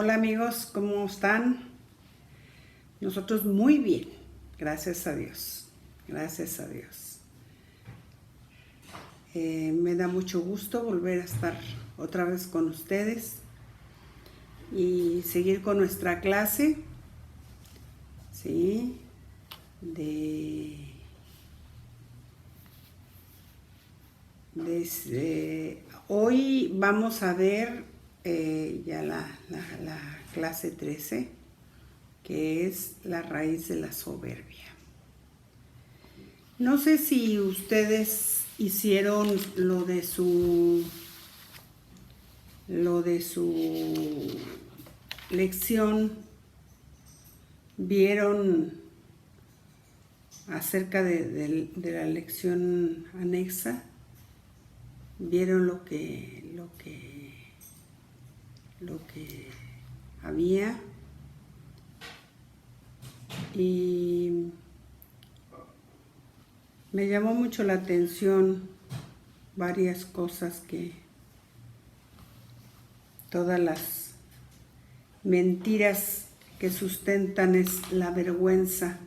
Hola amigos, ¿cómo están? Nosotros muy bien, gracias a Dios, gracias a Dios. Me da mucho gusto volver a estar otra vez con ustedes y seguir con nuestra clase, ¿sí? Hoy vamos a ver ya la clase 13, que es la raíz de la soberbia. No sé si ustedes hicieron lo de su lección, vieron acerca de la lección anexa, vieron lo que había, y me llamó mucho la atención varias cosas, que todas las mentiras que sustentan es la vergüenza,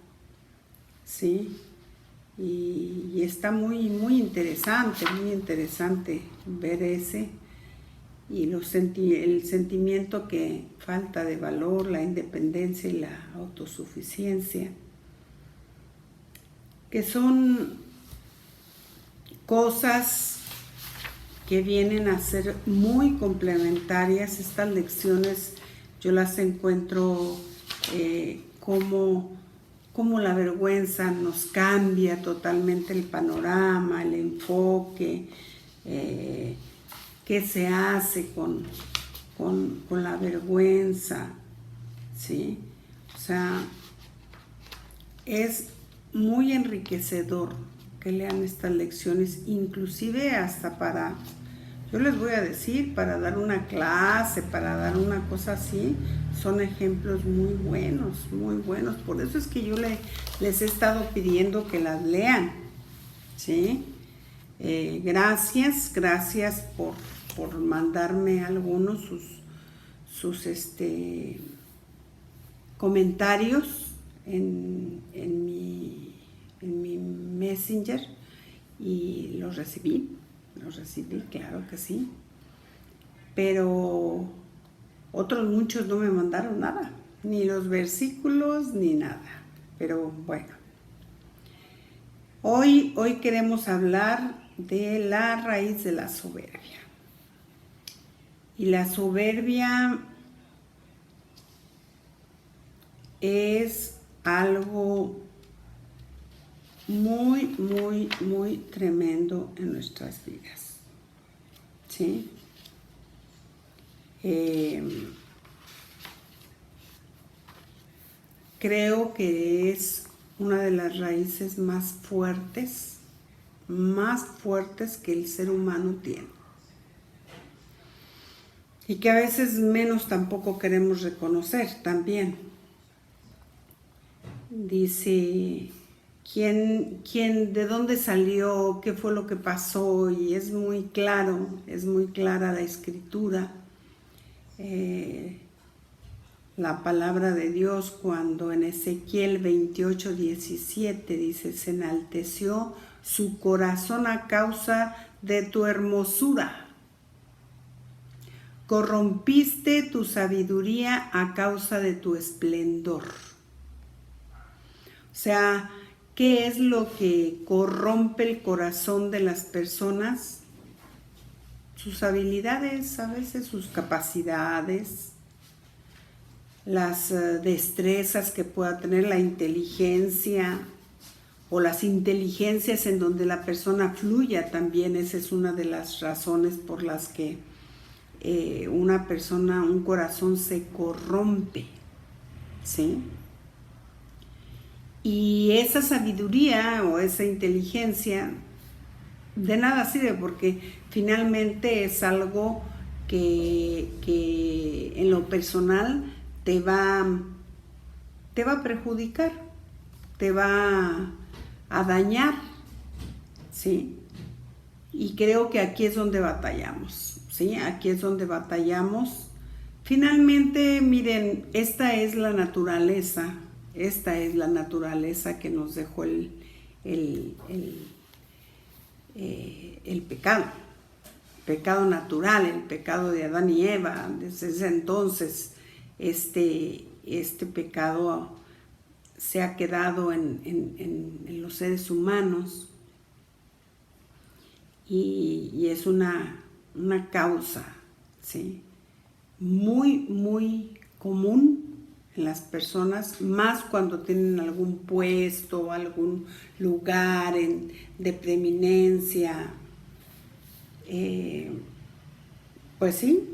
¿sí? Y está muy interesante ver ese, y el sentimiento que falta de valor, la independencia y la autosuficiencia, que son cosas que vienen a ser muy complementarias. Estas lecciones yo las encuentro como la vergüenza nos cambia totalmente el panorama, el enfoque, qué se hace con la vergüenza, ¿sí? O sea, es muy enriquecedor que lean estas lecciones, inclusive hasta para, yo les voy a decir, para dar una clase, para dar una cosa así, son ejemplos muy buenos, por eso es que yo les he estado pidiendo que las lean, ¿sí? Gracias por mandarme algunos sus comentarios en mi Messenger, y los recibí, claro que sí, pero otros muchos no me mandaron nada, ni los versículos ni nada. Pero bueno, hoy queremos hablar de la raíz de la soberbia. Y la soberbia es algo muy tremendo en nuestras vidas, ¿sí? Creo que es una de las raíces más fuertes que el ser humano tiene, y que a veces menos tampoco queremos reconocer también. Dice, de dónde salió, qué fue lo que pasó, y es muy clara la escritura, la palabra de Dios, cuando en Ezequiel 28:17 dice: se enalteció su corazón a causa de tu hermosura, corrompiste tu sabiduría a causa de tu esplendor. O sea, ¿qué es lo que corrompe el corazón de las personas? Sus habilidades, a veces sus capacidades, las destrezas que pueda tener, la inteligencia, o las inteligencias en donde la persona fluya también. Esa es una de las razones por las que un corazón se corrompe, ¿sí? Y esa sabiduría o esa inteligencia de nada sirve, porque finalmente es algo que en lo personal te va a perjudicar, te va a dañar, ¿sí? Y creo que aquí es donde batallamos, ¿sí? Aquí es donde batallamos Finalmente, miren, esta es la naturaleza que nos dejó el pecado natural, el pecado de Adán y Eva. Desde ese entonces, este pecado se ha quedado en los seres humanos y es una causa, ¿sí?, muy, muy común en las personas, más cuando tienen algún puesto, algún lugar de preeminencia. Pues sí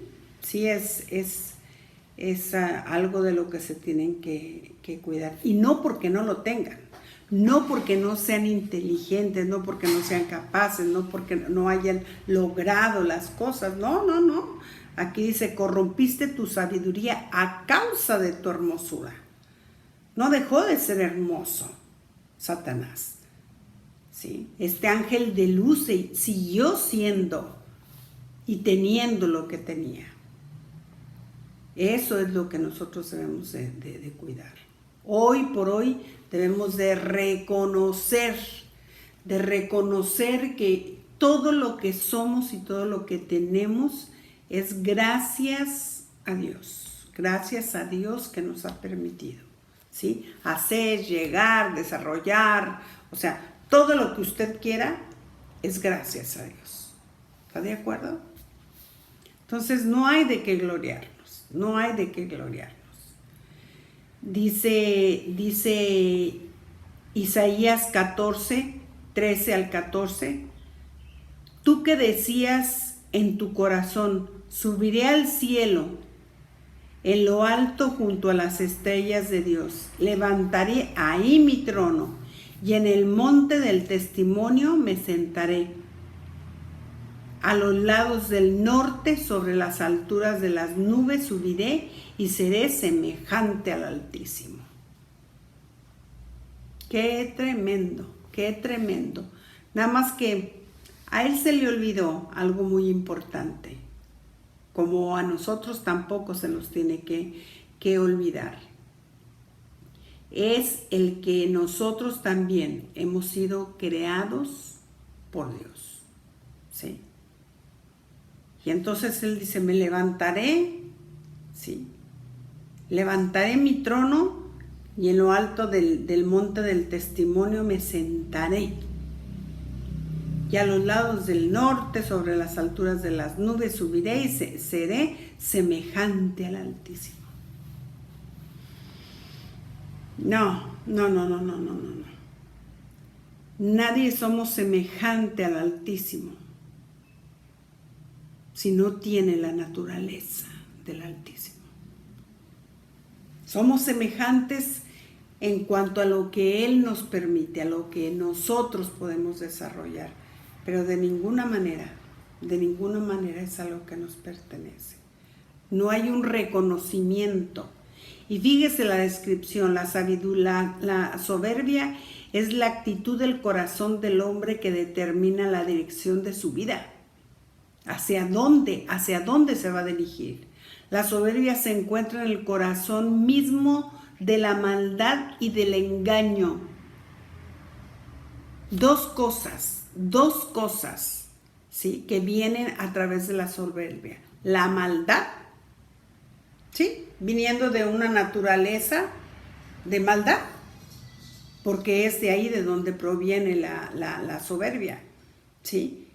es algo de lo que se tienen que cuidar. Y no porque no lo tengan, no porque no sean inteligentes, no porque no sean capaces, no porque no hayan logrado las cosas. No. Aquí dice, corrompiste tu sabiduría a causa de tu hermosura. No dejó de ser hermoso Satanás, ¿sí? Este ángel de luz siguió siendo y teniendo lo que tenía. Eso es lo que nosotros debemos de cuidar. Hoy por hoy debemos de reconocer que todo lo que somos y todo lo que tenemos es gracias a Dios que nos ha permitido, ¿sí?, hacer, llegar, desarrollar, o sea, todo lo que usted quiera es gracias a Dios. ¿Está de acuerdo? Entonces no hay de qué gloriarnos. Dice Isaías 14, 13 al 14, tú que decías en tu corazón, subiré al cielo, en lo alto junto a las estrellas de Dios, levantaré ahí mi trono, y en el monte del testimonio me sentaré, a los lados del norte, sobre las alturas de las nubes subiré, y seré semejante al Altísimo. ¡Qué tremendo! Nada más que a él se le olvidó algo muy importante, como a nosotros tampoco se nos tiene que olvidar. Es el que nosotros también hemos sido creados por Dios, ¿sí? Y entonces él dice, me levantaré, ¿sí?, levantaré mi trono y en lo alto del monte del testimonio me sentaré. Y a los lados del norte, sobre las alturas de las nubes, subiré y seré semejante al Altísimo. No. Nadie somos semejante al Altísimo si no tiene la naturaleza del Altísimo. Somos semejantes en cuanto a lo que Él nos permite, a lo que nosotros podemos desarrollar, pero de ninguna manera es algo que nos pertenece. No hay un reconocimiento. Y fíjese la descripción, la soberbia es la actitud del corazón del hombre que determina la dirección de su vida. ¿Hacia dónde se va a dirigir? La soberbia se encuentra en el corazón mismo de la maldad y del engaño. Dos cosas, ¿sí?, que vienen a través de la soberbia. La maldad, ¿sí?, viniendo de una naturaleza de maldad, porque es de ahí de donde proviene la soberbia, ¿sí?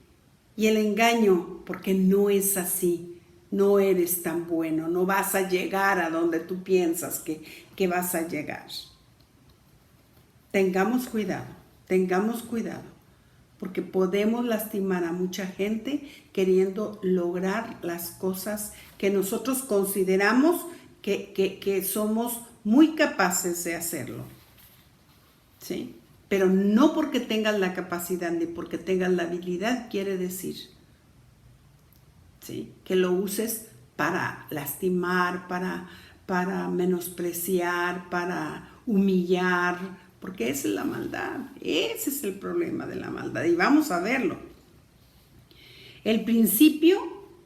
Y el engaño, porque no es así, no eres tan bueno, no vas a llegar a donde tú piensas que vas a llegar. Tengamos cuidado, porque podemos lastimar a mucha gente queriendo lograr las cosas que nosotros consideramos que somos muy capaces de hacerlo, ¿sí? Pero no porque tengas la capacidad ni porque tengas la habilidad quiere decir, ¿sí?, que lo uses para lastimar, para menospreciar, para humillar, porque esa es la maldad, ese es el problema de la maldad y vamos a verlo. El principio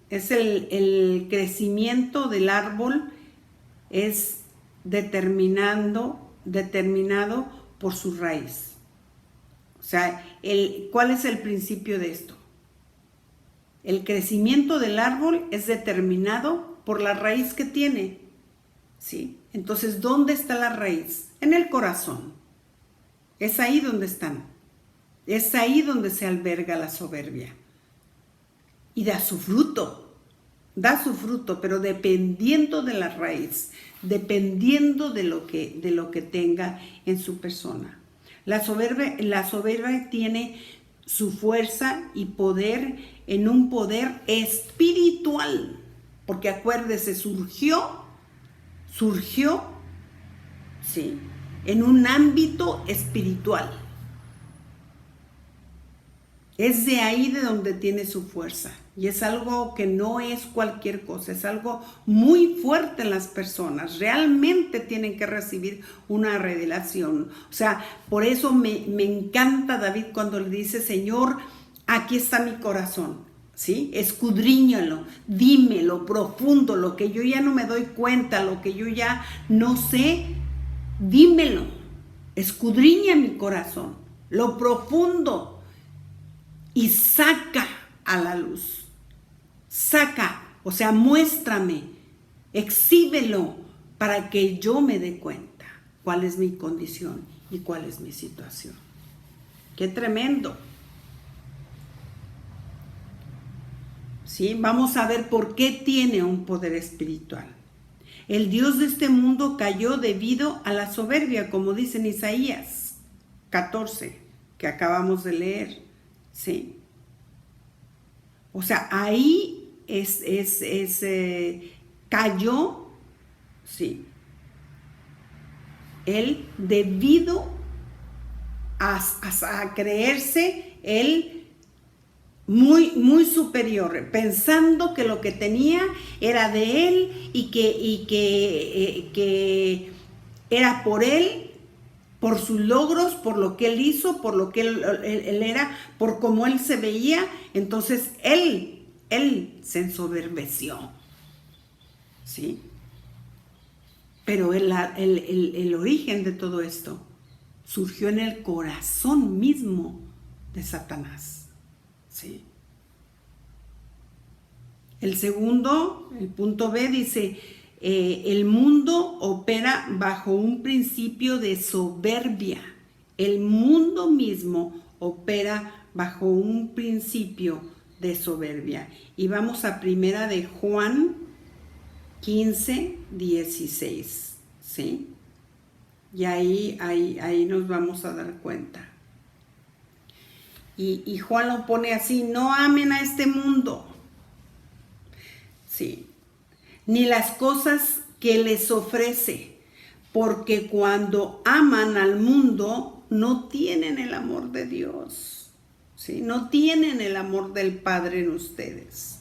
Es el crecimiento del árbol es determinado por su raíz. O sea, ¿cuál es el principio de esto? El crecimiento del árbol es determinado por la raíz que tiene, ¿sí? Entonces, ¿dónde está la raíz? En el corazón. Es ahí donde están. Es ahí donde se alberga la soberbia. Y da su fruto, pero dependiendo de la raíz, dependiendo de lo que tenga en su persona. La soberbia tiene su fuerza y poder en un poder espiritual, porque acuérdese, surgió, ¿sí?, en un ámbito espiritual. Es de ahí de donde tiene su fuerza. Y es algo que no es cualquier cosa, es algo muy fuerte en las personas. Realmente tienen que recibir una revelación. O sea, por eso me encanta David cuando le dice, Señor, aquí está mi corazón, ¿sí? Escudriñalo, dime lo profundo, lo que yo ya no me doy cuenta, lo que yo ya no sé, dímelo. Escudriña mi corazón, lo profundo, y saca a la luz. Saca, o sea, muéstrame, exhíbelo para que yo me dé cuenta cuál es mi condición y cuál es mi situación. ¡Qué tremendo! ¿Sí? Vamos a ver por qué tiene un poder espiritual. El Dios de este mundo cayó debido a la soberbia, como dice en Isaías 14, que acabamos de leer. Sí. O sea, ahí cayó, sí, él debido a creerse él muy superior, pensando que lo que tenía era de él y que era por él, por sus logros, por lo que él hizo, por lo que él era, por cómo él se veía. Entonces él se ensoberbeció, ¿sí? Pero el origen de todo esto surgió en el corazón mismo de Satanás, ¿sí? El segundo, el punto B, dice, el mundo opera bajo un principio de soberbia. El mundo mismo opera bajo un principio de soberbia. Y vamos a primera de Juan 15, 16, ¿sí? Y ahí nos vamos a dar cuenta. Y Juan lo pone así, no amen a este mundo, ¿sí?, ni las cosas que les ofrece, porque cuando aman al mundo no tienen el amor de Dios, ¿sí? No tienen el amor del Padre en ustedes.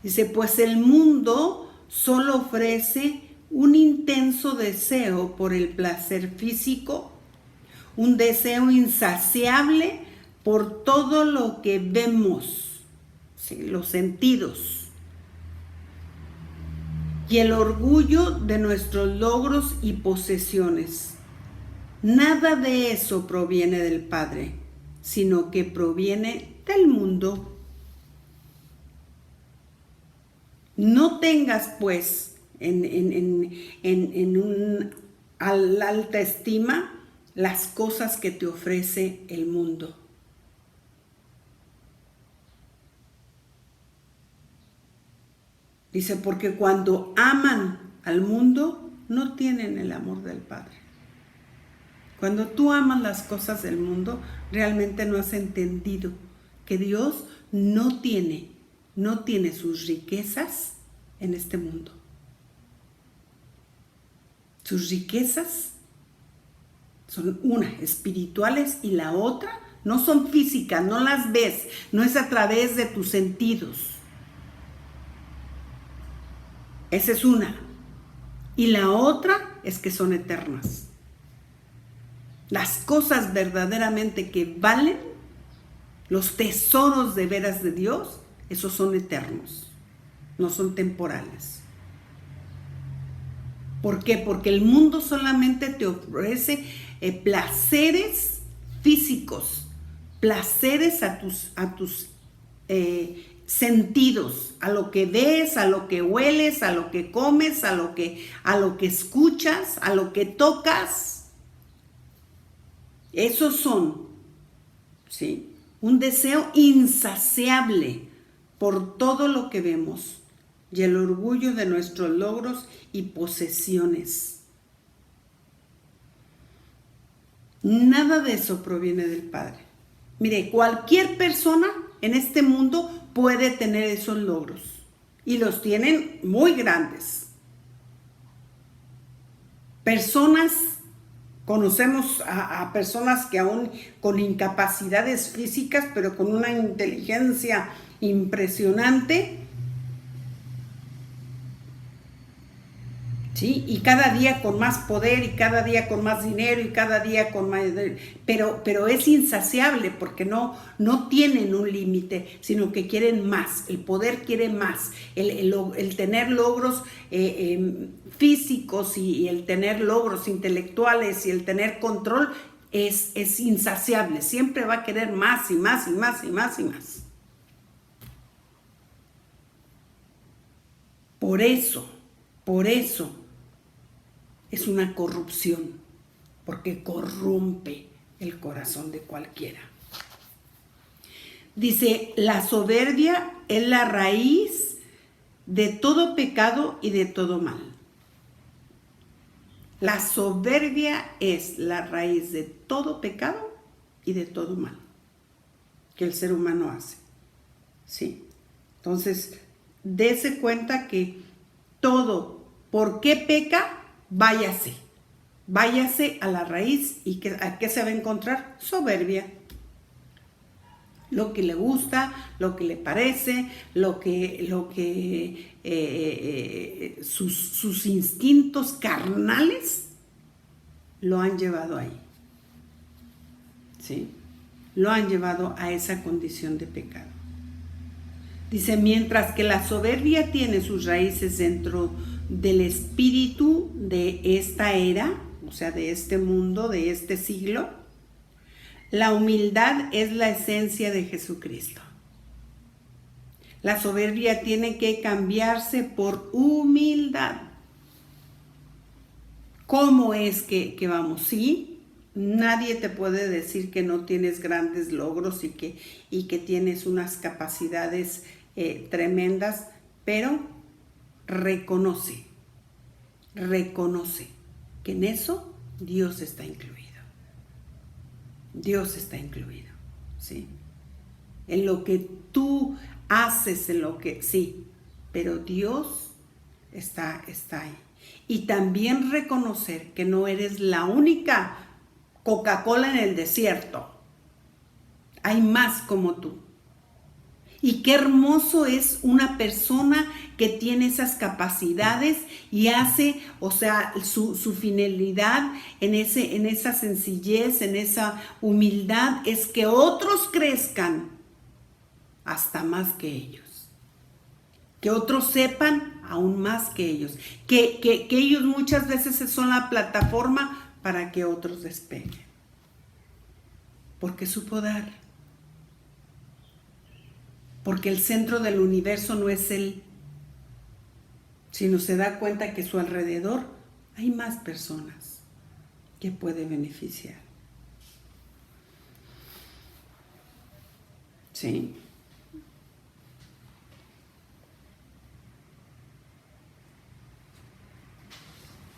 Dice, pues el mundo solo ofrece un intenso deseo por el placer físico, un deseo insaciable por todo lo que vemos, ¿sí?, los sentidos, y el orgullo de nuestros logros y posesiones. Nada de eso proviene del Padre, sino que proviene del mundo. No tengas, pues, en alta estima las cosas que te ofrece el mundo. Dice, porque cuando aman al mundo, no tienen el amor del Padre. Cuando tú amas las cosas del mundo, realmente no has entendido que Dios no tiene sus riquezas en este mundo. Sus riquezas son una, espirituales, y la otra no son físicas, no las ves, no es a través de tus sentidos. Esa es una. Y la otra es que son eternas. Las cosas verdaderamente que valen, los tesoros de veras de Dios, esos son eternos, no son temporales. ¿Por qué? Porque el mundo solamente te ofrece placeres físicos, placeres a tus sentidos, a lo que ves, a lo que hueles, a lo que comes, a lo que escuchas, a lo que tocas. Esos son, ¿sí?, un deseo insaciable por todo lo que vemos y el orgullo de nuestros logros y posesiones. Nada de eso proviene del Padre. Mire, cualquier persona en este mundo puede tener esos logros y los tienen muy grandes. Conocemos a personas que aún con incapacidades físicas, pero con una inteligencia impresionante, ¿sí? Y cada día con más poder, y cada día con más dinero, y cada día con más... Pero es insaciable porque no tienen un límite, sino que quieren más. El poder quiere más. El tener logros físicos y el tener logros intelectuales y el tener control es insaciable. Siempre va a querer más y más y más y más y más. Por eso es una corrupción, porque corrompe el corazón de cualquiera. Dice, la soberbia es la raíz de todo pecado y de todo mal. La soberbia es la raíz de todo pecado y de todo mal que el ser humano hace. ¿Sí? Entonces, dése cuenta que todo, ¿por qué peca? Váyase a la raíz. ¿Y a qué se va a encontrar? Soberbia. Lo que le gusta, lo que le parece, sus instintos carnales lo han llevado ahí. ¿Sí? Lo han llevado a esa condición de pecado. Dice, mientras que la soberbia tiene sus raíces dentro del espíritu de esta era, o sea, de este mundo, de este siglo, la humildad es la esencia de Jesucristo. La soberbia tiene que cambiarse por humildad. ¿Cómo es que vamos? Sí, nadie te puede decir que no tienes grandes logros y que tienes unas capacidades tremendas, pero reconoce que en eso Dios está incluido. Dios está incluido, ¿sí? En lo que tú haces, sí, pero Dios está ahí. Y también reconocer que no eres la única Coca-Cola en el desierto. Hay más como tú. Y qué hermoso es una persona que tiene esas capacidades y hace, o sea, su finalidad en esa sencillez, en esa humildad, es que otros crezcan hasta más que ellos. Que otros sepan aún más que ellos. Que ellos muchas veces son la plataforma para que otros despeguen. Porque supo dar. Porque el centro del universo no es él, sino se da cuenta que a su alrededor hay más personas que puede beneficiar. ¿Sí?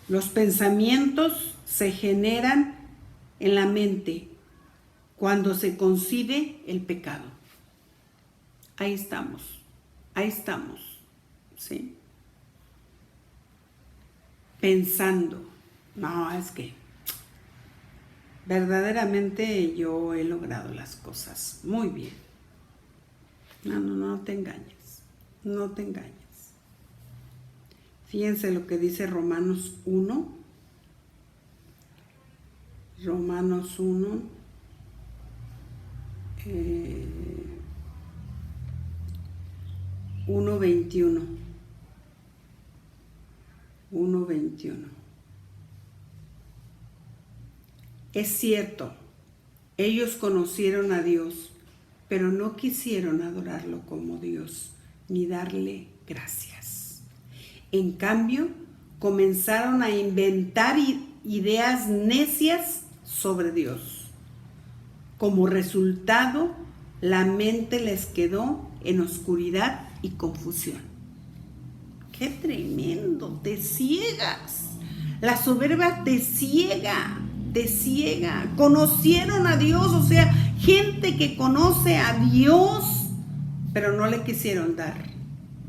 Los pensamientos se generan en la mente cuando se concibe el pecado. Ahí estamos, ¿sí? Pensando, no, es que verdaderamente yo he logrado las cosas muy bien. No te engañes, no te engañes. Fíjense lo que dice Romanos 1. Romanos 1. 1:21. 1:21. Es cierto, ellos conocieron a Dios, pero no quisieron adorarlo como Dios, ni darle gracias. En cambio, comenzaron a inventar ideas necias sobre Dios. Como resultado, la mente les quedó en oscuridad y confusión. ¡Qué tremendo! Te ciegas. La soberbia te ciega, te ciega. Conocieron a Dios, o sea, gente que conoce a Dios, pero no le quisieron dar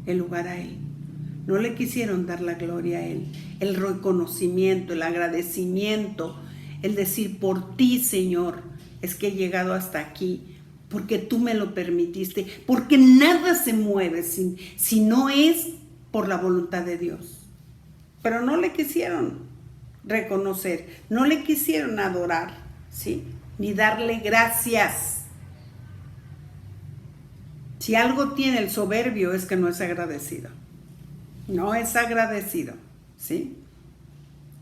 el lugar a Él. No le quisieron dar la gloria a Él, el reconocimiento, el agradecimiento, el decir por ti, Señor, es que he llegado hasta aquí, porque tú me lo permitiste, porque nada se mueve si no es por la voluntad de Dios. Pero no le quisieron reconocer, no le quisieron adorar, ¿sí? Ni darle gracias. Si algo tiene el soberbio es que no es agradecido. No es agradecido, ¿sí?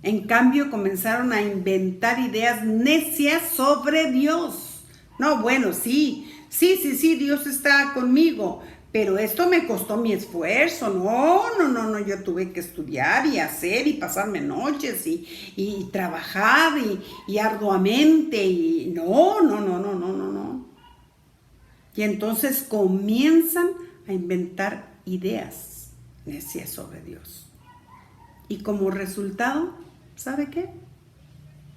En cambio, comenzaron a inventar ideas necias sobre Dios. No, bueno, sí, Dios está conmigo, pero esto me costó mi esfuerzo. No, yo tuve que estudiar y hacer y pasarme noches y trabajar y arduamente y no. Y entonces comienzan a inventar ideas necias sobre Dios. Y como resultado, ¿sabe qué?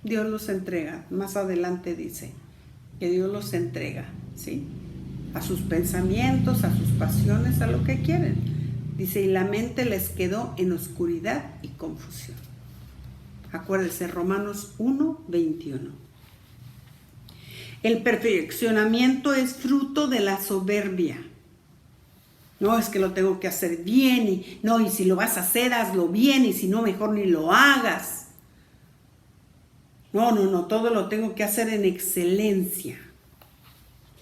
Dios los entrega. Más adelante dice que Dios los entrega, ¿sí? A sus pensamientos, a sus pasiones, a lo que quieren. Dice, y la mente les quedó en oscuridad y confusión. Acuérdese, Romanos 1:21. El perfeccionamiento es fruto de la soberbia. No, es que lo tengo que hacer bien y si lo vas a hacer, hazlo bien y si no, mejor ni lo hagas. No, todo lo tengo que hacer en excelencia.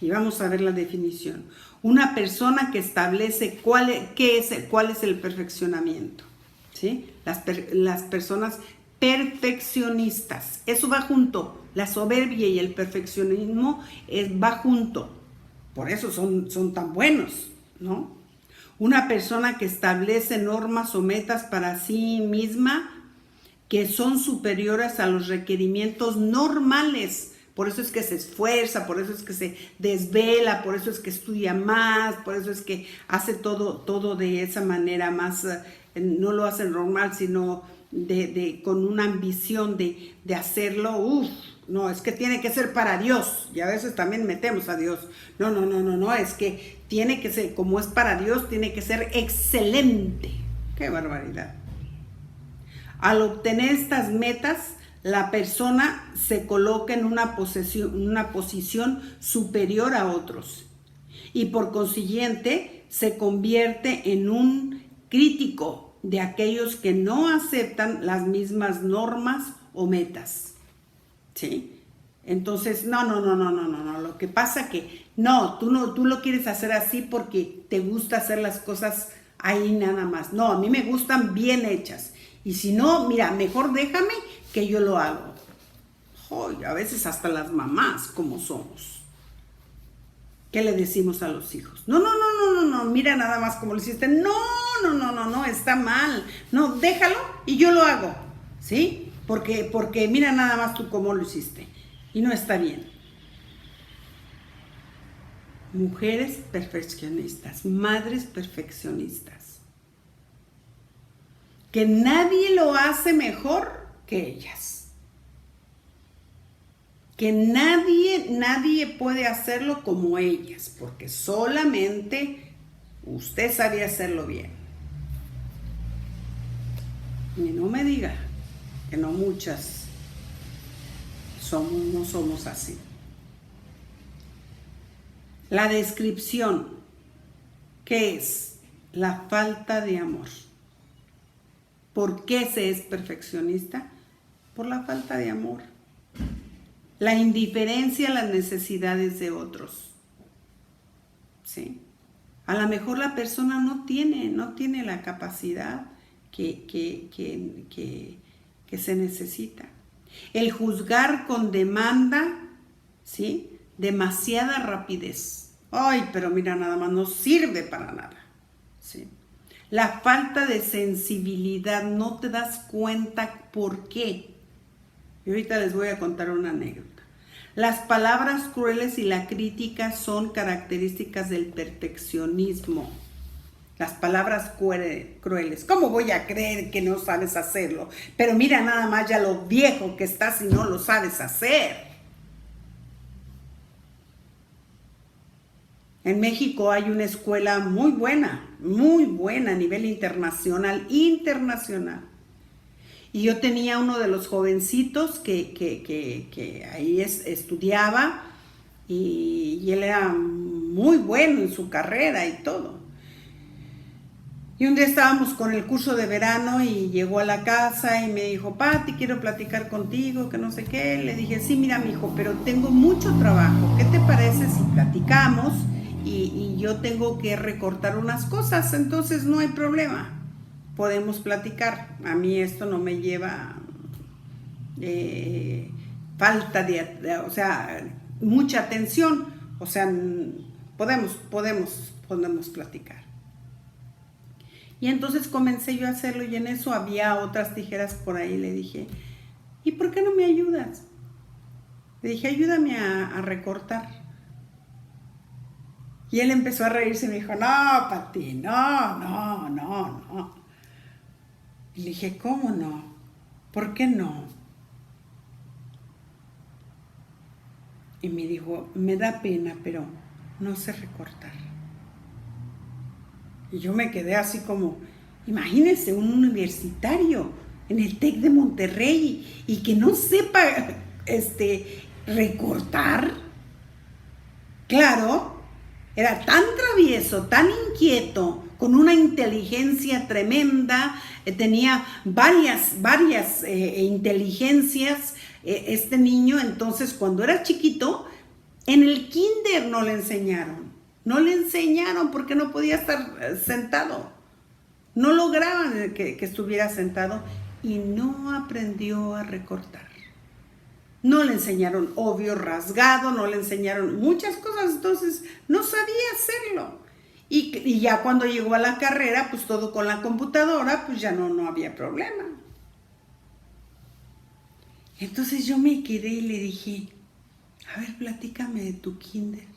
Y vamos a ver la definición. Una persona que establece cuál es el perfeccionamiento, ¿sí? Las personas perfeccionistas. Eso va junto. La soberbia y el perfeccionismo va junto. Por eso son tan buenos, ¿no? Una persona que establece normas o metas para sí misma que son superiores a los requerimientos normales. Por eso es que se esfuerza, por eso es que se desvela, por eso es que estudia más, por eso es que hace todo de esa manera más, no lo hace normal, sino con una ambición de hacerlo. No, es que tiene que ser para Dios. Y a veces también metemos a Dios. No, es que tiene que ser, como es para Dios, tiene que ser excelente. ¡Qué barbaridad! Al obtener estas metas, la persona se coloca en una posición superior a otros. Y por consiguiente, se convierte en un crítico de aquellos que no aceptan las mismas normas o metas. ¿Sí? Entonces, no, lo que pasa que tú lo quieres hacer así porque te gusta hacer las cosas ahí nada más. No, a mí me gustan bien hechas. Y si no, mira, mejor déjame que yo lo hago. A veces hasta las mamás como somos. ¿Qué le decimos a los hijos? No, mira nada más como lo hiciste. No, está mal. No, déjalo y yo lo hago, ¿sí? Porque mira nada más tú cómo lo hiciste. Y no está bien. Mujeres perfeccionistas, madres perfeccionistas. Que nadie lo hace mejor que ellas. Que nadie puede hacerlo como ellas, porque solamente usted sabía hacerlo bien. Y no me diga que no muchas no somos así. La descripción, ¿qué es? La falta de amor. ¿Por qué se es perfeccionista? Por la falta de amor. La indiferencia a las necesidades de otros. ¿Sí? A lo mejor la persona no tiene la capacidad que se necesita. El juzgar con demanda, ¿sí? Demasiada rapidez. Ay, pero mira, nada más no sirve para nada, ¿sí? La falta de sensibilidad, no te das cuenta por qué. Y ahorita les voy a contar una anécdota. Las palabras crueles y la crítica son características del perfeccionismo. Las palabras crueles. ¿Cómo voy a creer que no sabes hacerlo? Pero mira nada más ya lo viejo que estás y no lo sabes hacer. En México hay una escuela muy buena a nivel internacional. Y yo tenía uno de los jovencitos que ahí estudiaba y él era muy bueno en su carrera y todo. Y un día estábamos con el curso de verano y llegó a la casa y me dijo, Pati, quiero platicar contigo, que no sé qué. Le dije, sí, mira, mijo, pero tengo mucho trabajo. ¿Qué te parece si platicamos y yo tengo que recortar unas cosas? Entonces no hay problema, podemos platicar. A mí esto no me lleva falta o sea, mucha atención. O sea, podemos platicar. Y entonces comencé yo a hacerlo y en eso había otras tijeras por ahí. Le dije, ¿y por qué no me ayudas? Le dije, ayúdame a recortar. Y él empezó a reírse y me dijo, no, Pati, no. Y le dije, ¿cómo no? ¿Por qué no? Y me dijo, me da pena, pero no sé recortar. Y yo me quedé así como, imagínense un universitario en el TEC de Monterrey y que no sepa recortar. Claro, era tan travieso, tan inquieto, con una inteligencia tremenda, tenía varias inteligencias este niño. Entonces cuando era chiquito, en el kinder no le enseñaron porque no podía estar sentado. No lograban que estuviera sentado y no aprendió a recortar. No le enseñaron obvio rasgado, no le enseñaron muchas cosas, entonces no sabía hacerlo. Y ya cuando llegó a la carrera, pues todo con la computadora, pues ya no había problema. Entonces yo me quedé y le dije, a ver, platícame de tu kinder.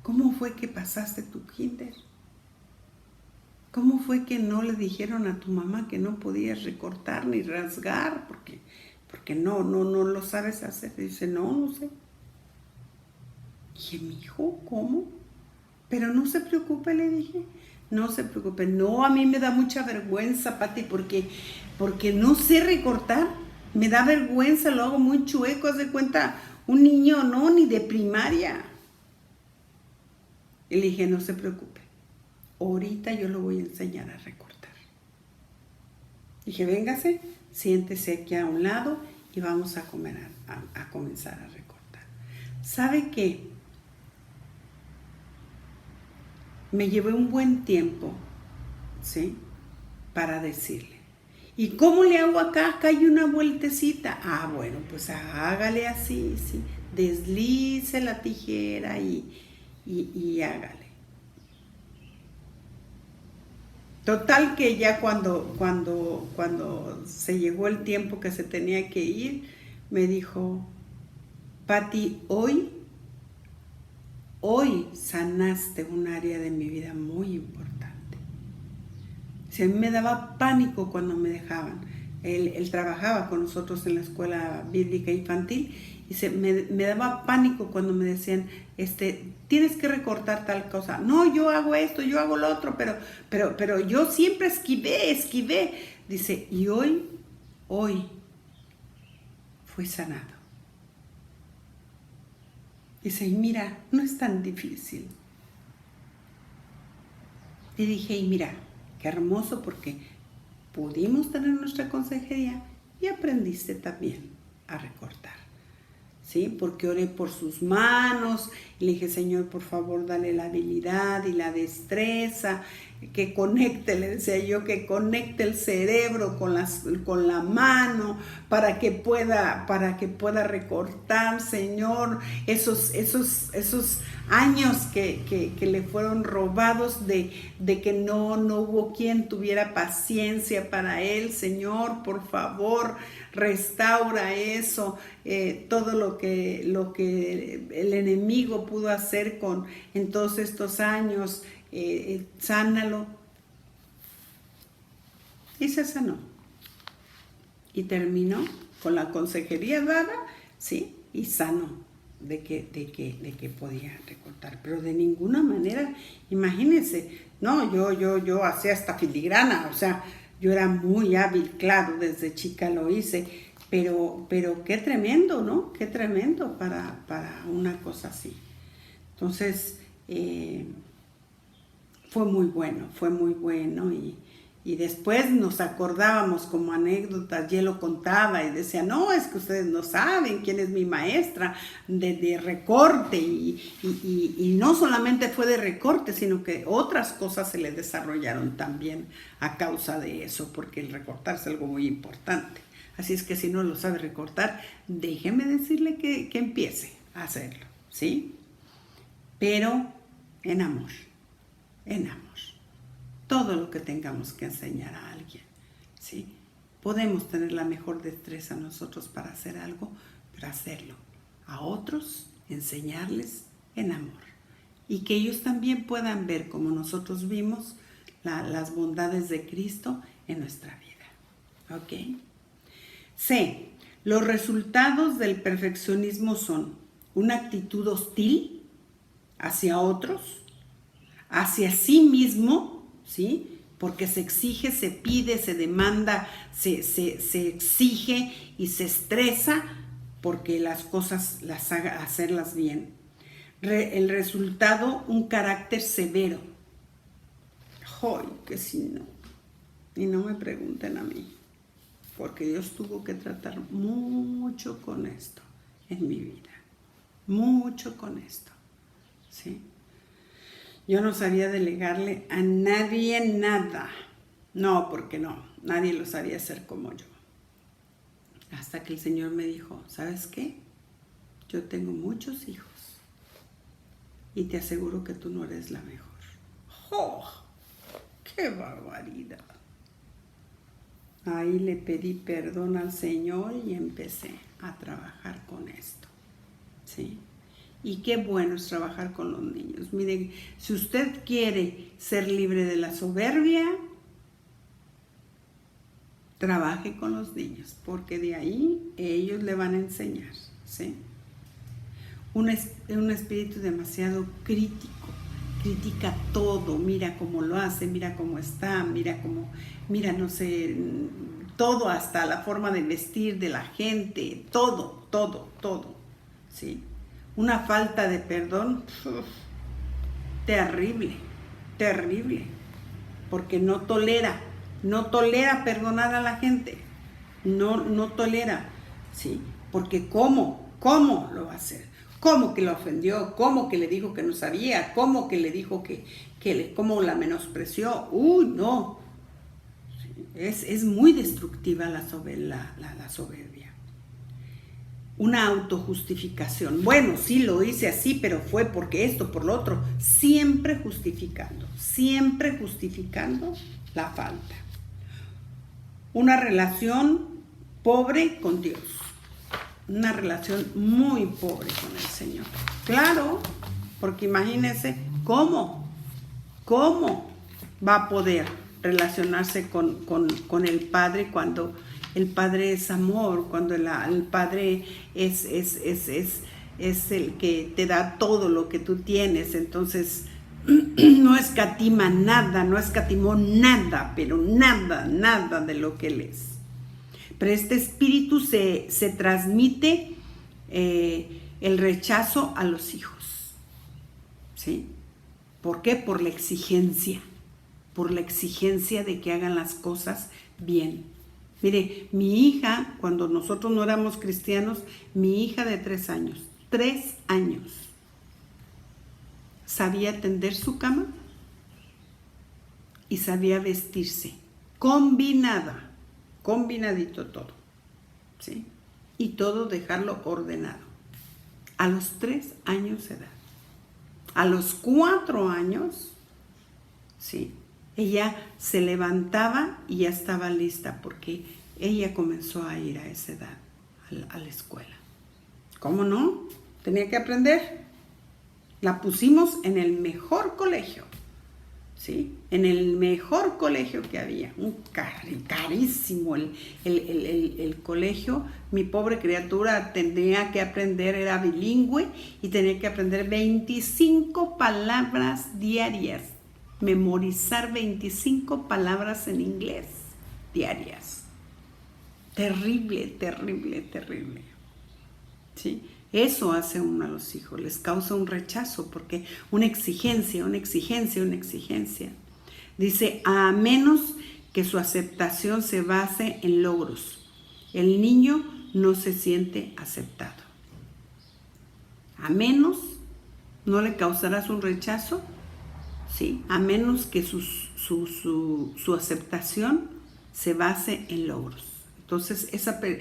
¿Cómo fue que pasaste tu kinder? ¿Cómo fue que no le dijeron a tu mamá que no podías recortar ni rasgar? Porque no lo sabes hacer. Y dice, no sé. Y dije, mijo, ¿cómo? Pero no se preocupe, le dije. No se preocupe. No, a mí me da mucha vergüenza, Pati, porque no sé recortar. Me da vergüenza, lo hago muy chueco. Haz de cuenta, un niño no, ni de primaria. Y le dije, no se preocupe, ahorita yo lo voy a enseñar a recortar. Dije, véngase, siéntese aquí a un lado y vamos a comenzar a recortar. ¿Sabe qué? Me llevé un buen tiempo, ¿sí? Para decirle, ¿y cómo le hago acá? Acá hay una vueltecita. Ah, bueno, pues hágale así, sí. Deslice la tijera y hágale. Total que ya cuando se llegó el tiempo que se tenía que ir, me dijo, Pati, hoy sanaste un área de mi vida muy importante. A mí me daba pánico cuando me dejaban. Él trabajaba con nosotros en la escuela bíblica infantil y me daba pánico cuando me decían, tienes que recortar tal cosa. No, yo hago esto, yo hago lo otro, pero yo siempre esquivé. Dice, y hoy fui sanado. Dice, y mira, no es tan difícil. Y dije, y mira, qué hermoso porque pudimos tener nuestra consejería y aprendiste también a recortar. ¿sí? Porque oré por sus manos y le dije, Señor, por favor, dale la habilidad y la destreza, que conecte, le decía yo, que conecte el cerebro con la mano para que pueda recortar, Señor, esos años que le fueron robados de que no hubo quien tuviera paciencia para él. Señor, por favor, restaura eso, todo lo que el enemigo pudo hacer en todos estos años, sánalo. Y se sanó. Y terminó con la consejería dada, ¿sí? Y sanó de que podía recortar. Pero de ninguna manera, imagínense, no, yo hacía hasta filigrana, o sea, yo era muy hábil, claro, desde chica lo hice, pero qué tremendo, ¿no? Qué tremendo para una cosa así. Entonces, fue muy bueno y después nos acordábamos como anécdotas, y él lo contaba y decía, no, es que ustedes no saben quién es mi maestra de recorte y no solamente fue de recorte, sino que otras cosas se le desarrollaron también a causa de eso, porque el recortar es algo muy importante. Así es que si no lo sabe recortar, déjeme decirle que empiece a hacerlo, ¿sí? Pero en amor. Todo lo que tengamos que enseñar a alguien, ¿sí? Podemos tener la mejor destreza nosotros para hacer algo, pero hacerlo a otros, enseñarles en amor. Y que ellos también puedan ver, como nosotros vimos, las bondades de Cristo en nuestra vida. ¿Ok? C. Los resultados del perfeccionismo son una actitud hostil hacia otros, hacia sí mismo, ¿sí? Porque se exige, se pide, se demanda, se exige y se estresa porque las cosas las haga hacerlas bien. El resultado, un carácter severo. ¡Ay, que si no! Y no me pregunten a mí, porque Dios tuvo que tratar mucho con esto en mi vida. Mucho con esto, ¿sí? Yo no sabía delegarle a nadie nada. No, porque no. Nadie lo sabía hacer como yo. Hasta que el Señor me dijo, ¿sabes qué? Yo tengo muchos hijos. Y te aseguro que tú no eres la mejor. ¡Oh! ¡Qué barbaridad! Ahí le pedí perdón al Señor y empecé a trabajar con esto. ¿Sí? Y qué bueno es trabajar con los niños. Miren, si usted quiere ser libre de la soberbia, trabaje con los niños, porque de ahí ellos le van a enseñar, ¿sí? Un espíritu demasiado crítico, critica todo, mira cómo lo hace, mira cómo está, mira, no sé, todo, hasta la forma de vestir de la gente, todo, ¿sí? Una falta de perdón, terrible, porque no tolera perdonar a la gente, no tolera, ¿sí? Porque ¿cómo lo va a hacer? ¿Cómo que lo ofendió? ¿Cómo que le dijo que no sabía? ¿Cómo que le dijo cómo la menospreció? No, ¿sí? Es muy destructiva la soberbia. Una autojustificación. Bueno, sí lo hice así, pero fue porque esto, por lo otro. Siempre justificando la falta. Una relación pobre con Dios. Una relación muy pobre con el Señor. Claro, porque imagínense cómo va a poder relacionarse con el Padre cuando el Padre es amor, cuando el Padre es el que te da todo lo que tú tienes. Entonces no escatimó nada, pero nada de lo que Él es. Pero este espíritu se transmite el rechazo a los hijos, ¿sí? ¿Por qué? Por la exigencia de que hagan las cosas bien. Mire, mi hija, cuando nosotros no éramos cristianos, mi hija de 3 años, sabía tender su cama y sabía vestirse, combinadito todo, ¿sí? Y todo dejarlo ordenado. A los 3 años de edad. A los 4 años, ¿sí? Ella se levantaba y ya estaba lista porque ella comenzó a ir a esa edad a la escuela. ¿Cómo no? Tenía que aprender. La pusimos en el mejor colegio, ¿sí? En el mejor colegio que había. Carísimo el colegio. Mi pobre criatura tenía que aprender, era bilingüe y tenía que aprender 25 palabras diarias. Memorizar 25 palabras en inglés diarias. Terrible. ¿Sí? Eso hace uno a los hijos, les causa un rechazo porque una exigencia. Dice, a menos que su aceptación se base en logros, el niño no se siente aceptado. A menos, ¿no le causarás un rechazo? ¿Sí? A menos que su aceptación se base en logros. Entonces,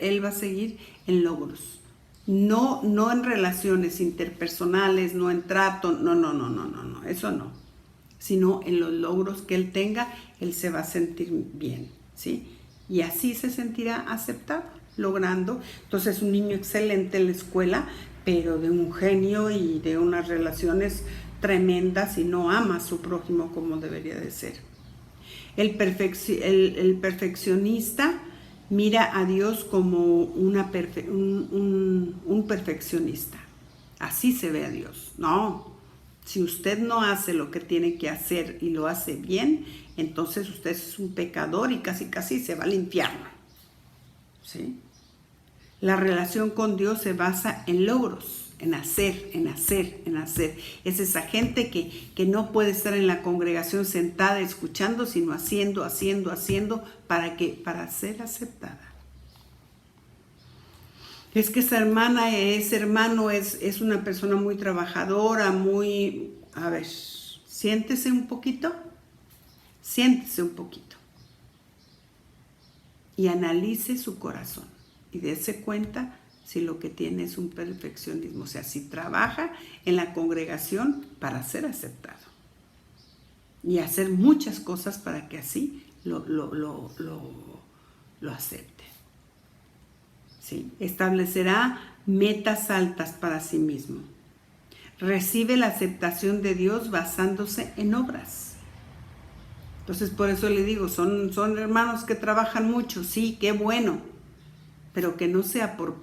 él va a seguir en logros. No en relaciones interpersonales, no en trato, no, eso no. Sino en los logros que él tenga, él se va a sentir bien, ¿sí? Y así se sentirá aceptado, logrando. Entonces, un niño excelente en la escuela, pero de un genio y de unas relaciones tremendas y no ama a su prójimo como debería de ser. El perfeccionista mira a Dios como un perfeccionista. Así se ve a Dios. No, si usted no hace lo que tiene que hacer y lo hace bien, entonces usted es un pecador y casi se va al infierno. ¿Sí? La relación con Dios se basa en logros, en hacer. Es esa gente que no puede estar en la congregación sentada escuchando, sino haciendo, para ser aceptada. Es que esa hermana, ese hermano es una persona muy trabajadora, a ver, siéntese un poquito y analice su corazón y dése cuenta si lo que tiene es un perfeccionismo, o sea, si trabaja en la congregación para ser aceptado y hacer muchas cosas para que así lo acepte. ¿Sí? Establecerá metas altas para sí mismo. Recibe la aceptación de Dios basándose en obras. Entonces, por eso le digo, son hermanos que trabajan mucho, sí, qué bueno, pero que no sea por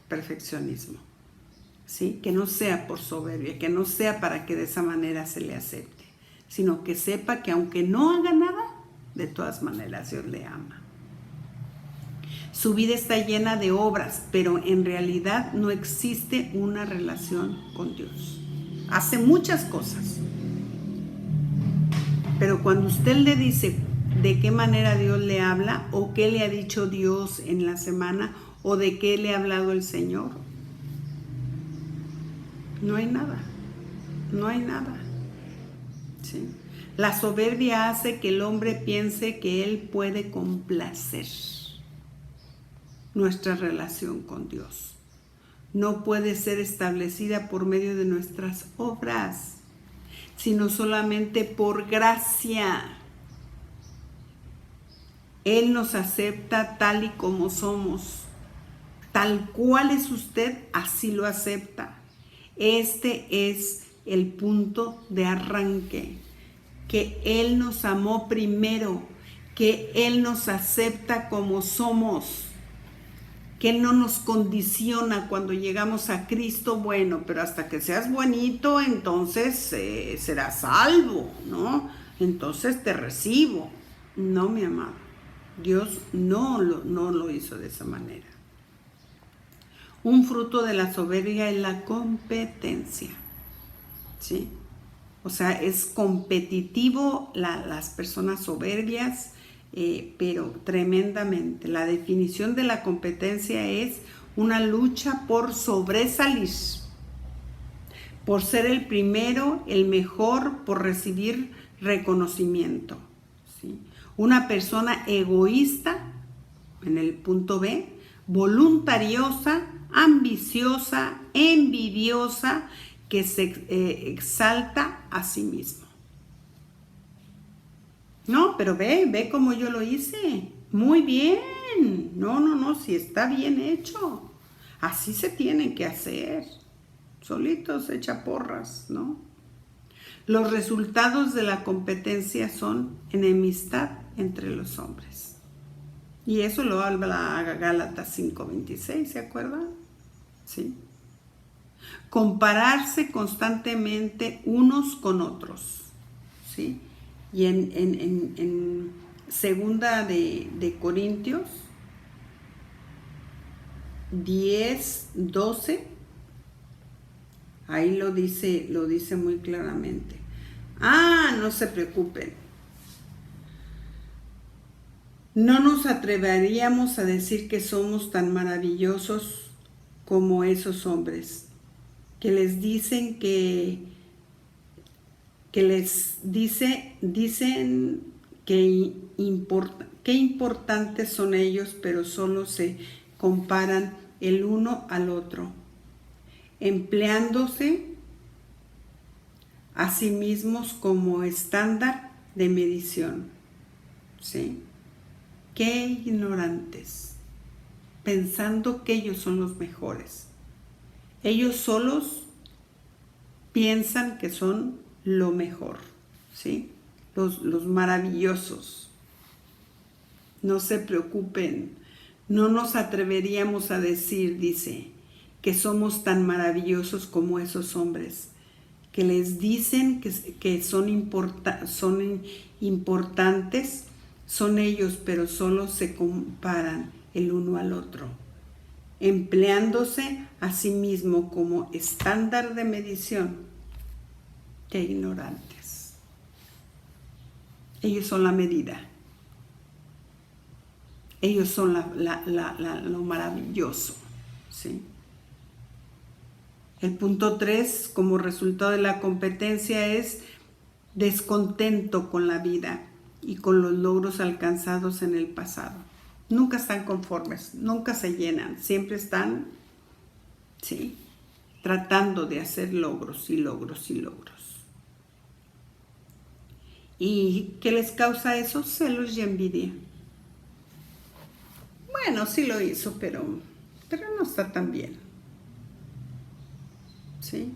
perfeccionismo, ¿sí? Que no sea por soberbia, que no sea para que de esa manera se le acepte, sino que sepa que aunque no haga nada, de todas maneras Dios le ama. Su vida está llena de obras, pero en realidad no existe una relación con Dios. Hace muchas cosas, pero cuando usted le dice de qué manera Dios le habla o qué le ha dicho Dios en la semana o de qué le ha hablado el Señor, no hay nada. ¿Sí? La soberbia hace que el hombre piense que él puede complacer nuestra relación con Dios. No puede ser establecida por medio de nuestras obras, sino solamente por gracia. Él nos acepta tal y como somos. Tal cual es usted, así lo acepta. Este es el punto de arranque. Que Él nos amó primero, que Él nos acepta como somos, que Él no nos condiciona cuando llegamos a Cristo. Bueno, pero hasta que seas bonito, entonces serás salvo, ¿no? Entonces te recibo. No, mi amado, Dios no lo hizo de esa manera. Un fruto de la soberbia es la competencia, ¿sí? O sea, es competitivo las personas soberbias, pero tremendamente. La definición de la competencia es una lucha por sobresalir, por ser el primero, el mejor, por recibir reconocimiento, ¿sí? Una persona egoísta, en el punto B, voluntariosa, ambiciosa, envidiosa, que se exalta a sí mismo. No, pero ve cómo yo lo hice. Muy bien. No, si está bien hecho. Así se tiene que hacer. Solitos echa porras, ¿no? Los resultados de la competencia son enemistad entre los hombres. Y eso lo habla Gálatas 5:26, ¿se acuerdan? Sí. Compararse constantemente unos con otros, ¿sí? Y en segunda de Corintios 10:12, ahí lo dice muy claramente. No se preocupen. No nos atreveríamos a decir que somos tan maravillosos como esos hombres, que les dicen dicen que importantes son ellos, pero solo se comparan el uno al otro, empleándose a sí mismos como estándar de medición. ¿Sí? Qué ignorantes, pensando que ellos son los mejores. Ellos solos piensan que son lo mejor, ¿sí? Los maravillosos. No se preocupen, no nos atreveríamos a decir, dice, que somos tan maravillosos como esos hombres, que les dicen que son importantes, son ellos, pero solo se comparan el uno al otro, empleándose a sí mismo como estándar de medición. Qué ignorantes. Ellos son la medida. Ellos son lo maravilloso, ¿sí? El punto 3, como resultado de la competencia, es descontento con la vida y con los logros alcanzados en el pasado. Nunca están conformes, nunca se llenan, siempre están, ¿sí?, tratando de hacer logros y logros y logros. ¿Y qué les causa eso? Celos y envidia. Bueno, sí lo hizo, pero no está tan bien. ¿Sí?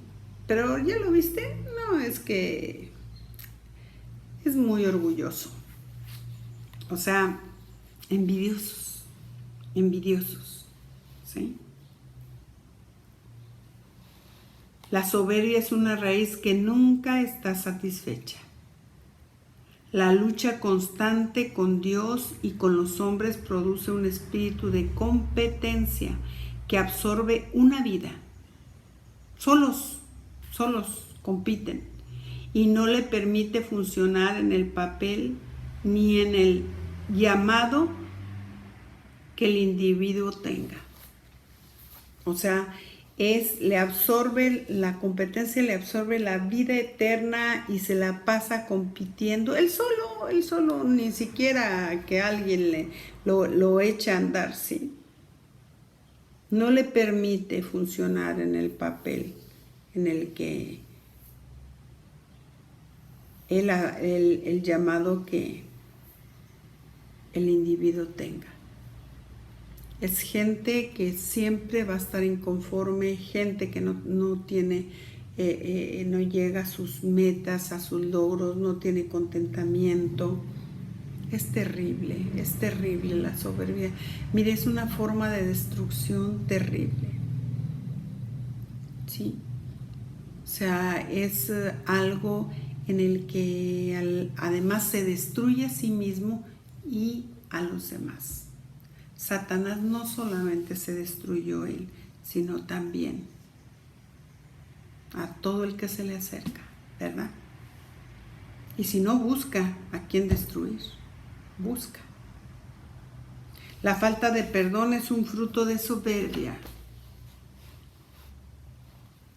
Pero ¿ya lo viste? No, es que es muy orgulloso. O sea, envidiosos, ¿sí? La soberbia es una raíz que nunca está satisfecha. La lucha constante con Dios y con los hombres produce un espíritu de competencia que absorbe una vida. Solos compiten y no le permite funcionar en el papel ni en el llamado que el individuo tenga. O sea, la competencia le absorbe la vida eterna y se la pasa compitiendo. Él solo, ni siquiera que alguien lo eche a andar, ¿sí? No le permite funcionar en el papel en el que el llamado que el individuo tenga. Es gente que siempre va a estar inconforme, gente que no tiene, no llega a sus metas, a sus logros, no tiene contentamiento. Es terrible la soberbia. Mire, es una forma de destrucción terrible. ¿Sí? O sea, es algo en el que además se destruye a sí mismo y a los demás. Satanás no solamente se destruyó él, sino también a todo el que se le acerca, ¿verdad? Y si no busca a quién destruir, busca La falta de perdón es un fruto de soberbia.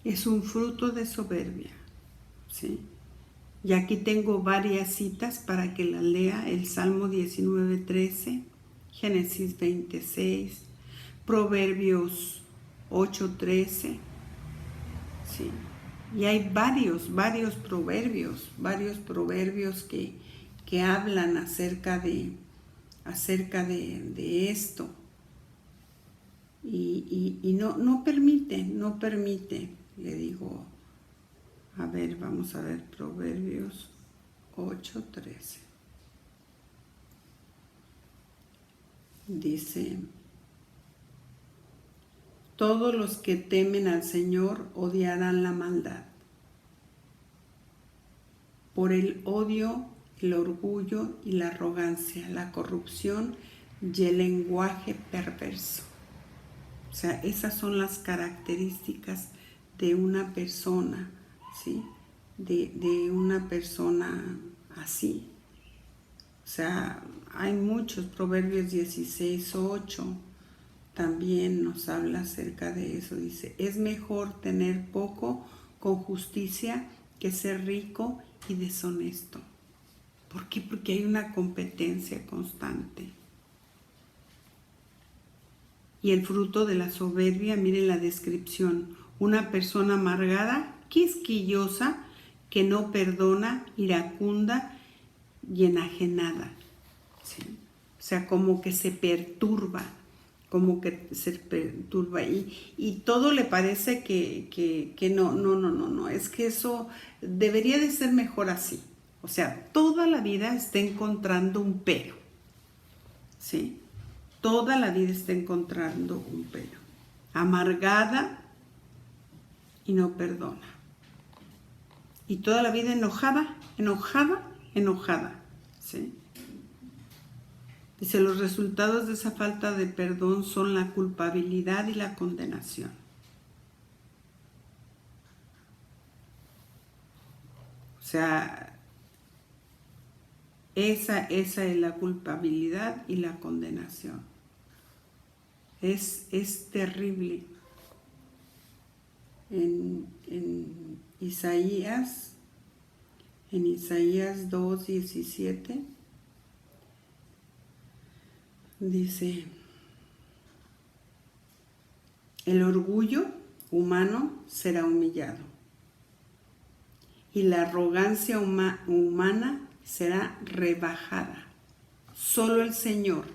Es un fruto de soberbia, ¿sí? Y aquí tengo varias citas para que las lea. El Salmo 19:13, Génesis 26, Proverbios 8:13, ¿sí? Y hay varios proverbios que hablan acerca de esto. Y no permite, le digo. A ver, vamos a ver, Proverbios 8:13. Dice: todos los que temen al Señor odiarán la maldad. Por el odio, el orgullo y la arrogancia, la corrupción y el lenguaje perverso. O sea, esas son las características de una persona, ¿sí? De una persona así. O sea, hay muchos. Proverbios 16:8 también nos habla acerca de eso. Dice: es mejor tener poco con justicia que ser rico y deshonesto. ¿Por qué? Porque hay una competencia constante. Y el fruto de la soberbia, miren la descripción: una persona amargada, quisquillosa, que no perdona, iracunda y enajenada, ¿sí? O sea, como que se perturba, y todo le parece que no, es que eso debería de ser mejor así. O sea, toda la vida está encontrando un pero, ¿sí? Toda la vida está encontrando un pero. Amargada y no perdona. Y toda la vida enojada, ¿sí? Dice: los resultados de esa falta de perdón son la culpabilidad y la condenación. O sea, esa es la culpabilidad y la condenación. Es terrible. En Isaías 2:17 dice: el orgullo humano será humillado y la arrogancia humana será rebajada. Solo el Señor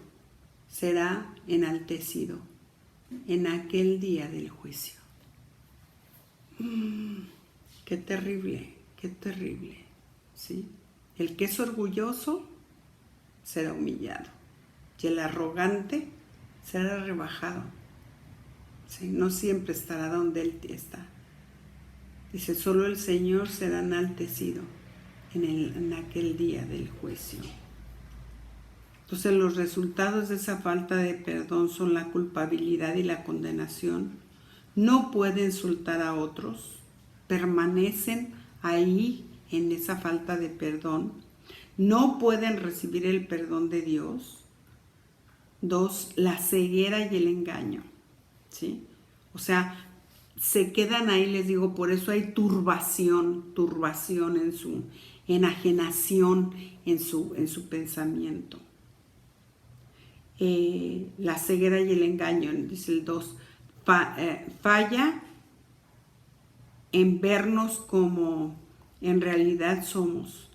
será enaltecido en aquel día del juicio. Qué terrible, ¿sí? El que es orgulloso será humillado y el arrogante será rebajado, ¿sí? No siempre estará donde él está. Dice: solo el Señor será enaltecido en aquel día del juicio. Entonces, los resultados de esa falta de perdón son la culpabilidad y la condenación. No pueden soltar a otros, permanecen ahí en esa falta de perdón. No pueden recibir el perdón de Dios. 2, la ceguera y el engaño, ¿sí? O sea, se quedan ahí, les digo, por eso hay turbación en su enajenación, en su pensamiento. La ceguera y el engaño, dice el 2, falla en vernos como en realidad somos,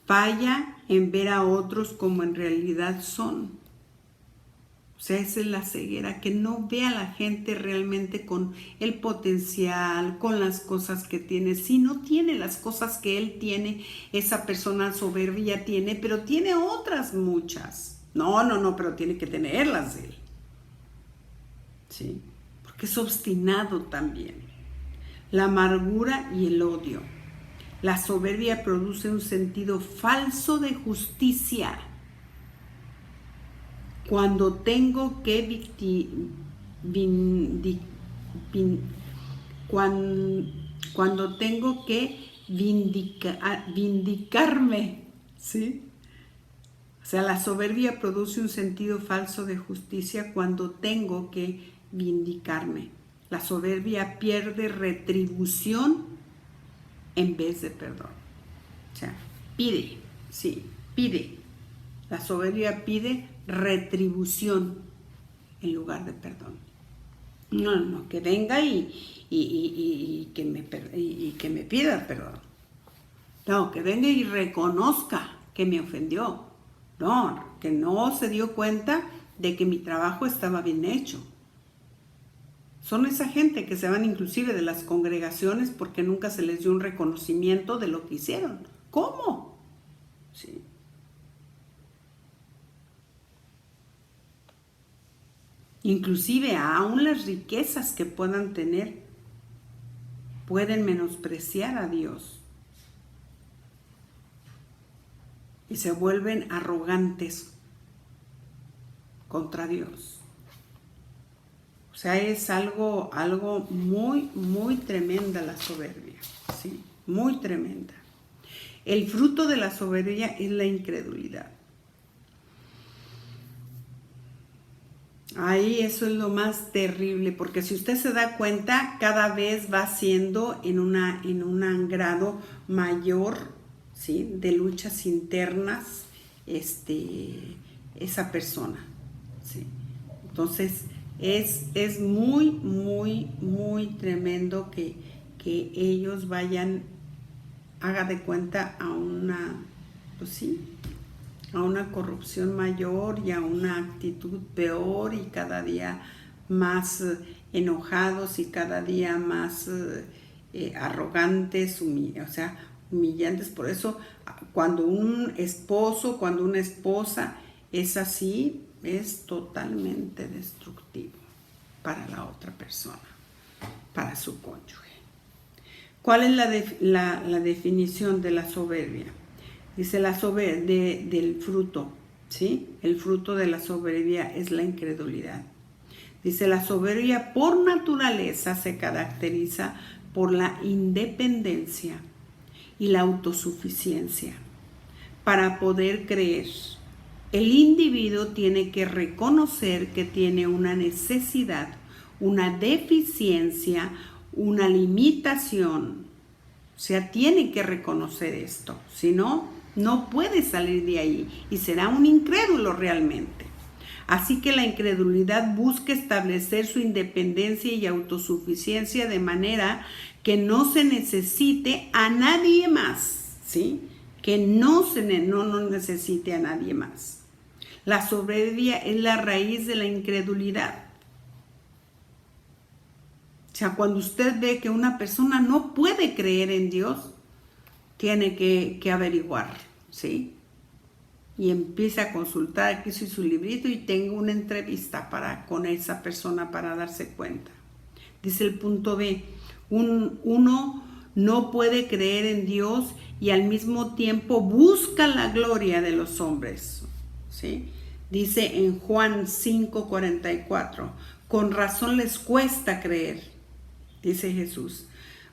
falla en ver a otros como en realidad son. O sea, esa es la ceguera, que no ve a la gente realmente con el potencial, con las cosas que tiene. Si no tiene las cosas que él tiene, esa persona soberbia tiene, pero tiene otras muchas. No, pero tiene que tenerlas él, ¿sí? Porque es obstinado también. La amargura y el odio. La soberbia produce un sentido falso de justicia. Cuando tengo que cuando tengo que vindicarme, ¿sí? O O sea, la soberbia produce un sentido falso de justicia cuando tengo que vindicarme. La soberbia pierde retribución en vez de perdón. O sea, pide, sí, pide. La soberbia pide retribución en lugar de perdón. No, que venga y que me pida perdón. No, que venga y reconozca que me ofendió. No, que no se dio cuenta de que mi trabajo estaba bien hecho. Son esa gente que se van inclusive de las congregaciones porque nunca se les dio un reconocimiento de lo que hicieron. ¿Cómo? Sí. Inclusive aún las riquezas que puedan tener pueden menospreciar a Dios y se vuelven arrogantes contra Dios. O sea, es algo muy, muy tremenda la soberbia, ¿sí? Muy tremenda. El fruto de la soberbia es la incredulidad. Ahí eso es lo más terrible, porque si usted se da cuenta, cada vez va siendo en un grado mayor, ¿sí?, de luchas internas, esa persona, ¿sí? Entonces, es muy, muy, muy tremendo que ellos vayan, haga de cuenta, a una, pues sí, a una corrupción mayor y a una actitud peor y cada día más enojados y cada día más arrogantes, humillantes. Por eso cuando un esposo, cuando una esposa es así, es totalmente destructivo para la otra persona, para su cónyuge. ¿Cuál es la definición de la soberbia? Dice la soberbia del fruto, ¿sí? El fruto de la soberbia es la incredulidad. Dice, la soberbia por naturaleza se caracteriza por la independencia y la autosuficiencia. Para poder creer, el individuo tiene que reconocer que tiene una necesidad, una deficiencia, una limitación. O sea, tiene que reconocer esto, si no, no puede salir de ahí y será un incrédulo realmente. Así que la incredulidad busca establecer su independencia y autosuficiencia de manera que no se necesite a nadie más, ¿sí? Que no necesite a nadie más. La soberbia es la raíz de la incredulidad. O sea, cuando usted ve que una persona no puede creer en Dios, tiene que averiguar, ¿sí? Y empieza a consultar, aquí soy su librito y tengo una entrevista con esa persona para darse cuenta. Dice el punto B, uno no puede creer en Dios y al mismo tiempo busca la gloria de los hombres, ¿sí? Dice en Juan 5:44, con razón les cuesta creer, dice Jesús,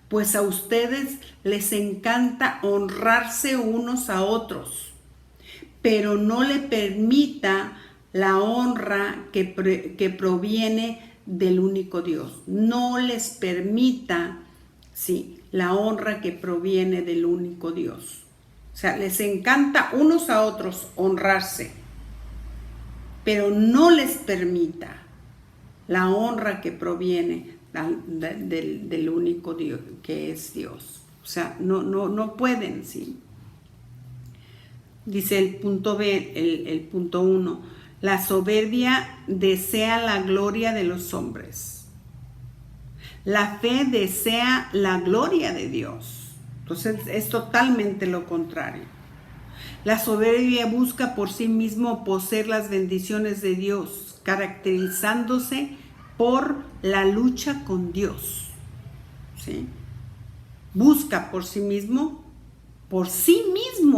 pues a ustedes les encanta honrarse unos a otros, pero no le permita la honra que proviene del único Dios. No les permita, sí, la honra que proviene del único Dios. O sea, les encanta unos a otros honrarse, pero no les permita la honra que proviene del único Dios, que es Dios. O sea, no pueden, ¿sí? Dice el punto B, el punto 1, la soberbia desea la gloria de los hombres. La fe desea la gloria de Dios. Entonces es totalmente lo contrario. La soberbia busca por sí mismo poseer las bendiciones de Dios, caracterizándose por la lucha con Dios, ¿sí? Busca por sí mismo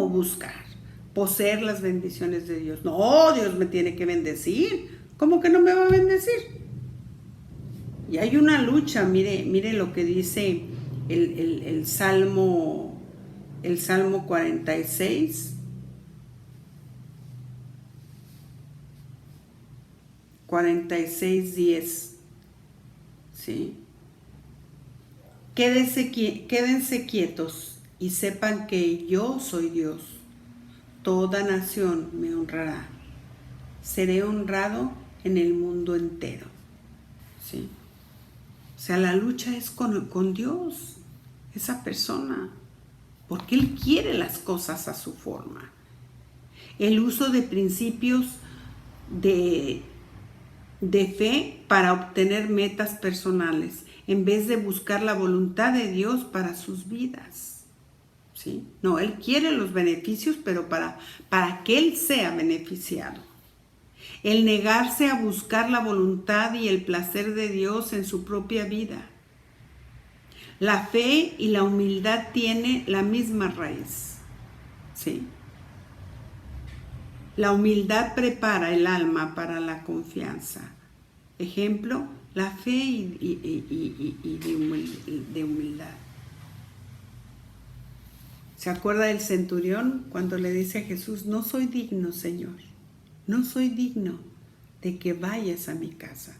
buscar poseer las bendiciones de Dios. No, Dios me tiene que bendecir. ¿Cómo que no me va a bendecir? Y hay una lucha, mire lo que dice el Salmo 46. 46:10. ¿Sí? Quédense quietos y sepan que yo soy Dios. Toda nación me honrará. Seré honrado en el mundo entero. ¿Sí? O sea, la lucha es con Dios, esa persona, porque Él quiere las cosas a su forma. El uso de principios de fe para obtener metas personales, en vez de buscar la voluntad de Dios para sus vidas. ¿Sí? No, Él quiere los beneficios, pero para que Él sea beneficiado. El negarse a buscar la voluntad y el placer de Dios en su propia vida. La fe y la humildad tienen la misma raíz. ¿Sí? La humildad prepara el alma para la confianza. Ejemplo, la fe y de humildad. ¿Se acuerda del centurión cuando le dice a Jesús: no soy digno, Señor, no soy digno de que vayas a mi casa?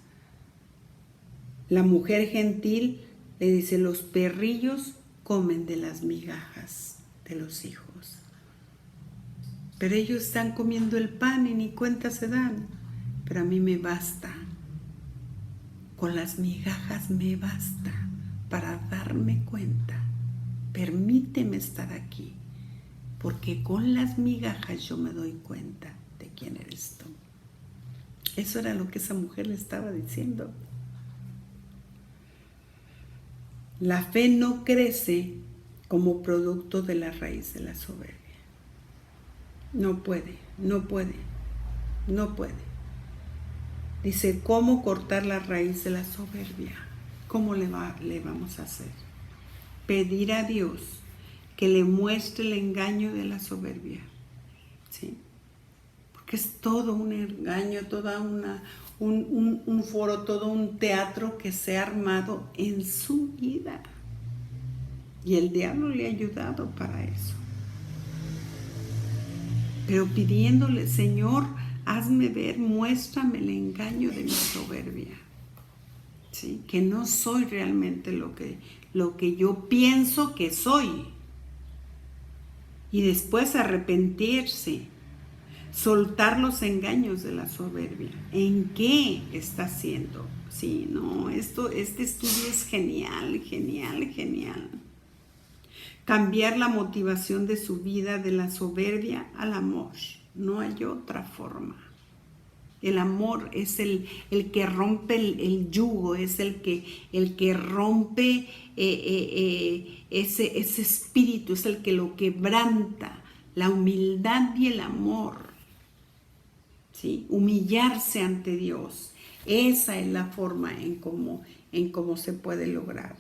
La mujer gentil le dice: los perrillos comen de las migajas de los hijos. Pero ellos están comiendo el pan y ni cuenta se dan. Pero a mí me basta. Con las migajas me basta para darme cuenta. Permíteme estar aquí, porque con las migajas yo me doy cuenta de quién eres tú. Eso era lo que esa mujer le estaba diciendo. La fe no crece como producto de la raíz de la soberbia. No puede. Dice, ¿cómo cortar la raíz de la soberbia? ¿Cómo le vamos a hacer? Pedir a Dios que le muestre el engaño de la soberbia. ¿Sí? Porque es todo un engaño, toda un foro, todo un teatro que se ha armado en su vida. Y el diablo le ha ayudado para eso. Pero pidiéndole: Señor, hazme ver, muéstrame el engaño de mi soberbia. ¿Sí? Que no soy realmente lo que yo pienso que soy. Y después arrepentirse, soltar los engaños de la soberbia. ¿En qué está haciendo? Sí, no, este estudio es genial. Cambiar la motivación de su vida de la soberbia al amor. No hay otra forma. El amor es el que rompe el yugo, es el que rompe ese espíritu, es el que lo quebranta. La humildad y el amor. ¿Sí? Humillarse ante Dios. Esa es la forma en cómo se puede lograr.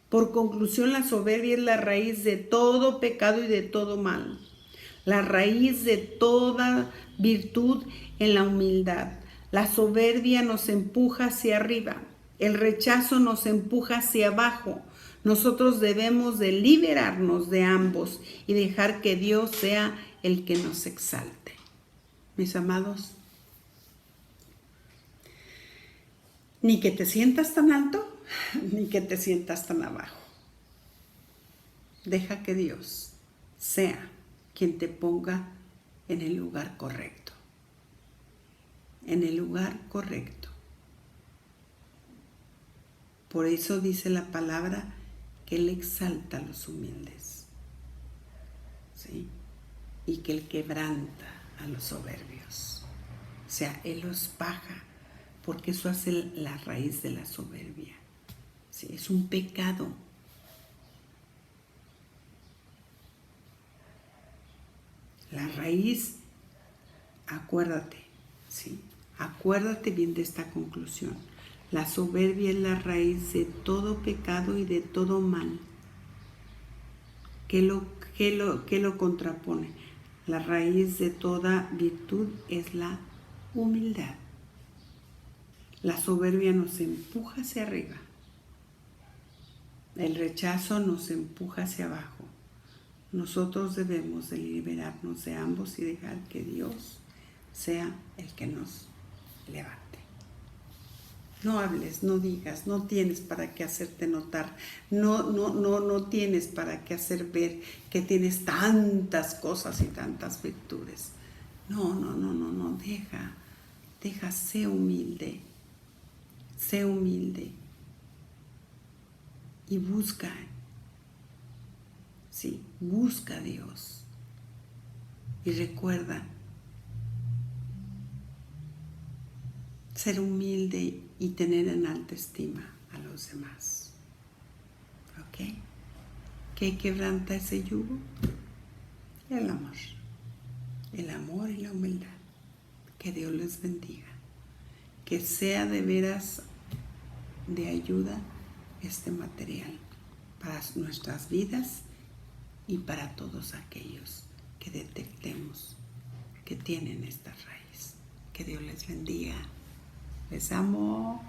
Por conclusión, la soberbia es la raíz de todo pecado y de todo mal. La raíz de toda virtud en la humildad. La soberbia nos empuja hacia arriba. El rechazo nos empuja hacia abajo. Nosotros debemos de liberarnos de ambos y dejar que Dios sea el que nos exalte. Mis amados, ni que te sientas tan alto, ni que te sientas tan abajo. Deja que Dios sea quien te ponga en el lugar correcto. En el lugar correcto. Por eso dice la palabra que Él exalta a los humildes. ¿Sí? Y que Él quebranta a los soberbios. O sea, Él los baja, porque eso hace la raíz de la soberbia. ¿Sí? Es un pecado. La raíz, acuérdate, ¿sí? Acuérdate bien de esta conclusión. La soberbia es la raíz de todo pecado y de todo mal. ¿Qué lo contrapone? La raíz de toda virtud es la humildad. La soberbia nos empuja hacia arriba. El rechazo nos empuja hacia abajo. Nosotros debemos de liberarnos de ambos y dejar que Dios sea el que nos levante. No hables, no digas, no tienes para qué hacerte notar, no tienes para qué hacer ver que tienes tantas cosas y tantas virtudes. No, deja, sé humilde y busca, sí, busca a Dios y recuerda ser humilde y tener en alta estima a los demás. ¿Ok? ¿Qué quebranta ese yugo? El amor y la humildad. Que Dios les bendiga. Que sea de veras de ayuda este material para nuestras vidas y para todos aquellos que detectemos que tienen esta raíz. Que Dios les bendiga. Les amo.